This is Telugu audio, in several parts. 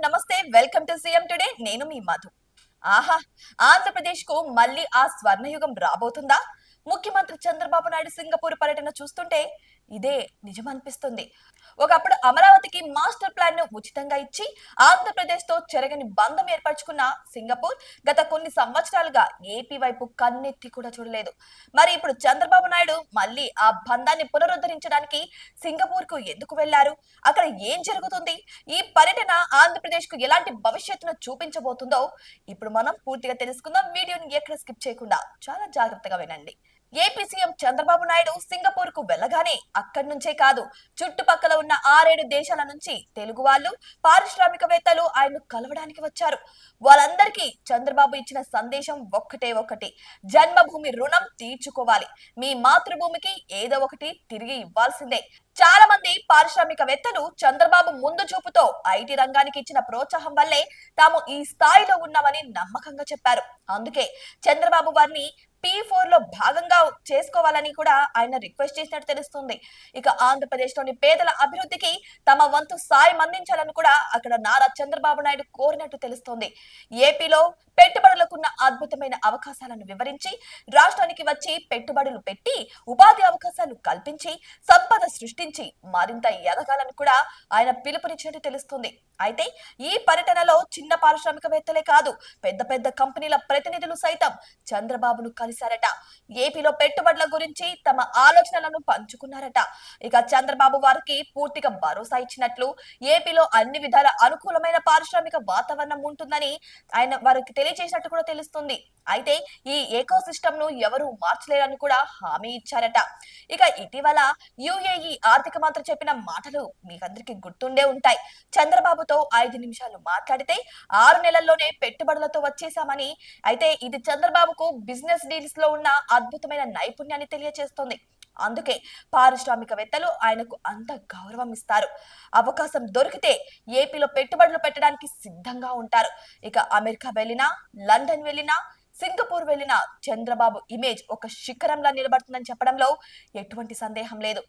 నమస్తే, వెల్కమ్ టు సీఎం టుడే. నేను మీ మధు. ఆహా, ఆంధ్రప్రదేశ్ కు మళ్ళీ ఆ స్వర్ణయుగం రాబోతుందా? ముఖ్యమంత్రి చంద్రబాబు నాయుడు సింగపూర్ పర్యటన చూస్తుంటే ఇదే నిజమనిపిస్తుంది. ఒకప్పుడు అమరావతికి మాస్టర్ ప్లాన్ ను ఉచితంగా ఇచ్చి ఆంధ్రప్రదేశ్ తో చెరగని బంధం ఏర్పరచుకున్న సింగపూర్ గత కొన్ని సంవత్సరాలుగా ఏపీ వైపు కన్నెత్తి కూడా చూడలేదు. మరి ఇప్పుడు చంద్రబాబు నాయుడు మళ్ళీ ఆ బంధాన్ని పునరుద్ధరించడానికి సింగపూర్ కు ఎందుకు వెళ్లారు? అక్కడ ఏం జరుగుతుంది? ఈ పర్యటన ఆంధ్రప్రదేశ్ కు ఎలాంటి భవిష్యత్తును చూపించబోతుందో ఇప్పుడు మనం పూర్తిగా తెలుసుకుందాం. వీడియోని ఎక్కడ స్కిప్ చేయకుండా చాలా జాగ్రత్తగా వినండి. AP CM Chandrababu Naidu Singapore కు వెళ్ళగానే అక్కడి నుంచే కాదు, చుట్టుపక్కల ఉన్న 6-7 దేశాల నుంచి తెలుగు వాళ్ళు, పారిశ్రామికవేత్తలు ఆయన్ను కలవడానికి వచ్చారు. వాళ్ళందరికీ చంద్రబాబు ఇచ్చిన సందేశం ఒక్కటే, జన్మభూమి రుణం తీర్చుకోవాలి, మీ మాతృభూమికి ఏదో ఒకటి తిరిగి ఇవ్వాల్సిందే. చాలా మంది పారిశ్రామికవేత్తలు చంద్రబాబు ముందు చూపుతో ఐటీ రంగానికి ఇచ్చిన ప్రోత్సాహం వల్లే తాము ఈ స్థాయిలో ఉన్నామని నమ్మకంగా చెప్పారు. అందుకే చంద్రబాబు వారిని P4 లో భాగంగా చేసుకోవాలని కూడా ఆయన రిక్వెస్ట్ చేసినట్టు తెలుస్తుంది. ఇక ఆంధ్రప్రదేశ్ లోని పేదల అభివృద్ధికి తమ వంతు సాయం అందించాలని కూడా అక్కడ నారా చంద్రబాబు నాయుడు కోరినట్టు తెలుస్తోంది. ఏపీలో పెట్టుబడులకున్న అద్భుతమైన అవకాశాలను వివరించి రాష్ట్రానికి వచ్చి పెట్టుబడులు పెట్టి ఉపాధి అవకాశాలు కల్పించి సంపద సృష్టించి మరింత ఎదగాలని కూడా ఆయన పిలుపునిచ్చినట్టు తెలుస్తుంది. అయితే ఈ పర్యటనలో చిన్న పారిశ్రామికవేత్తలే కాదు, పెద్ద పెద్ద కంపెనీల ప్రతినిధులు సైతం చంద్రబాబును కలిశారట. ఏపీలో పెట్టుబడుల గురించి తమ ఆలోచనలను పంచుకున్నారట. ఇక చంద్రబాబు వారికి పూర్తిగా భరోసా ఇచ్చినట్లు, ఏపీలో అన్ని విధాల అనుకూలమైన పారిశ్రామిక వాతావరణం ఉంటుందని ఆయన వారికి తెలియజేసినట్టు కూడా తెలుస్తుంది. అయితే ఈ ఎకో సిస్టమ్ ను ఎవరు మార్చలేరని కూడా హామీ ఇచ్చారట. ఇక ఇటీవల యుఏఈ ఆర్థిక మంత్రి చెప్పిన మాటలు మీకందరికి గుర్తుండే ఉంటాయి. చంద్రబాబుతో 5 నిమిషాలు మాట్లాడితే 6 నెలల్లోనే పెట్టుబడులతో వచ్చేసామని. అయితే ఇది చంద్రబాబుకు బిజినెస్ డీల్స్ లో ఉన్న అద్భుతమైన నైపుణ్యాన్ని తెలియజేస్తుంది. అందుకే పారిశ్రామికవేత్తలు ఆయనకు అంత గౌరవం ఇస్తారు. అవకాశం దొరికితే ఏపీలో పెట్టుబడులు పెట్టడానికి సిద్ధంగా ఉంటారు. ఇక అమెరికా వెళ్ళినా, లండన్ వెళ్ళినా, సింగపూర్ వెళ్ళిన చంద్రబాబు ఇమేజ్ ఒక శిఖరంలా నిలబడుతుందని చెప్పడంలో ఎటువంటి సందేహం లేదు.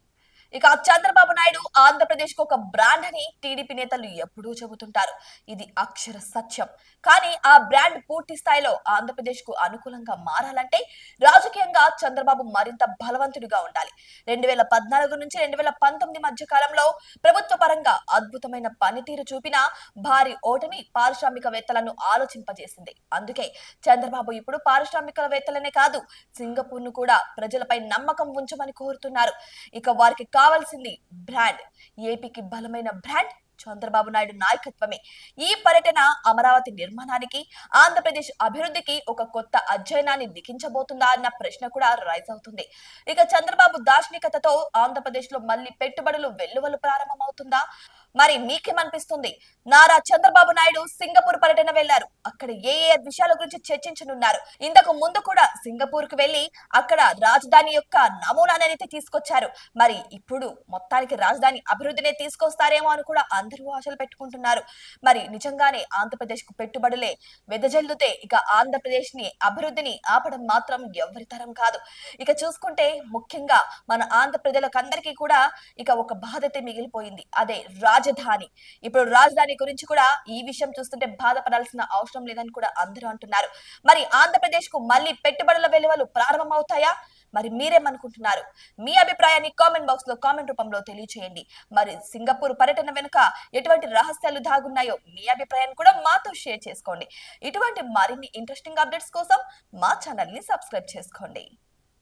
ఇక చంద్రబాబు నాయుడు ఆంధ్రప్రదేశ్ కు ఒక బ్రాండ్ అని టీడీపీ నేతలు ఎప్పుడూ చెబుతుంటారు. ఇది అక్షర సత్యం. కానీ ఆ బ్రాండ్ పూర్తి స్థాయిలో ఆంధ్రప్రదేశ్ కు అనుకూలంగా మారాలంటే రాజకీయంగా చంద్రబాబు మరింత బలవంతుడిగా ఉండాలి. 2014 నుంచి 2019 మధ్య కాలంలో ప్రభుత్వ పరంగా అద్భుతమైన పనితీరు చూపిన భారీ ఓటమి పారిశ్రామికవేత్తలను ఆలోచింపజేసింది. అందుకే చంద్రబాబు ఇప్పుడు పారిశ్రామికవేత్తలనే కాదు, సింగపూర్ ను కూడా ప్రజలపై నమ్మకం ఉంచమని కోరుతున్నారు. ఇక వారికి కావాల్సింది బ్రాండ్. ఏపీకి బలమైన బ్రాండ్ చంద్రబాబు నాయుడు నాయకత్వమే. ఈ పర్యటన అమరావతి నిర్మాణానికి, ఆంధ్రప్రదేశ్ అభివృద్ధికి ఒక కొత్త అధ్యయనాన్ని లిఖించబోతుందా అన్న ప్రశ్న కూడా రైజ్ అవుతుంది. ఇక చంద్రబాబు దార్శనికతతో ఆంధ్రప్రదేశ్ లో మళ్ళీ పెట్టుబడులు వెల్లువలు ప్రారంభమవుతుందా? మరి మీకేమనిపిస్తుంది? నారా చంద్రబాబు నాయుడు సింగపూర్ పర్యటన వెళ్లారు. అక్కడ ఏ విషయాల గురించి చర్చించనున్నారు? ఇంతకు ముందు కూడా సింగపూర్ కు వెళ్లి అక్కడ రాజధాని యొక్క నమూనానైతే తీసుకొచ్చారు. మరి ఇప్పుడు మొత్తానికి రాజధాని అభివృద్ధినే తీసుకొస్తారేమో అని కూడా అందరూ ఆశలు పెట్టుకుంటున్నారు. మరి నిజంగానే ఆంధ్రప్రదేశ్ కు పెట్టుబడులే వెదజల్లుతే ఇక ఆంధ్రప్రదేశ్ ని అభివృద్ధిని ఆపడం మాత్రం ఎవరి తరం కాదు. ఇక చూసుకుంటే ముఖ్యంగా మన ఆంధ్ర ప్రజలకందరికీ కూడా ఇక ఒక బాధ్యత మిగిలిపోయింది, అదే రాజధాని. ఇప్పుడు రాజధాని గురించి కూడా ఈ విషయం చూస్తుంటే బాధపడాల్సిన అవసరం లేదని కూడా అందరూ అంటున్నారు. మరి ఆంధ్రప్రదేశ్ కు మళ్ళీ పెట్టుబడుల వెలువలు ప్రారంభమవుతాయా? మరి మీరేమనుకుంటున్నారు? మీ అభిప్రాయాన్ని కామెంట్ బాక్స్ లో కామెంట్ రూపంలో తెలియచేయండి. మరి సింగపూర్ పర్యటన వెనుక ఎటువంటి రహస్యాలు దాగున్నాయో మీ అభిప్రాయాన్ని కూడా మాతో షేర్ చేసుకోండి. ఇటువంటి మరిన్ని ఇంట్రెస్టింగ్ అప్డేట్స్ కోసం మా ఛానల్ ని సబ్స్క్రైబ్ చేసుకోండి.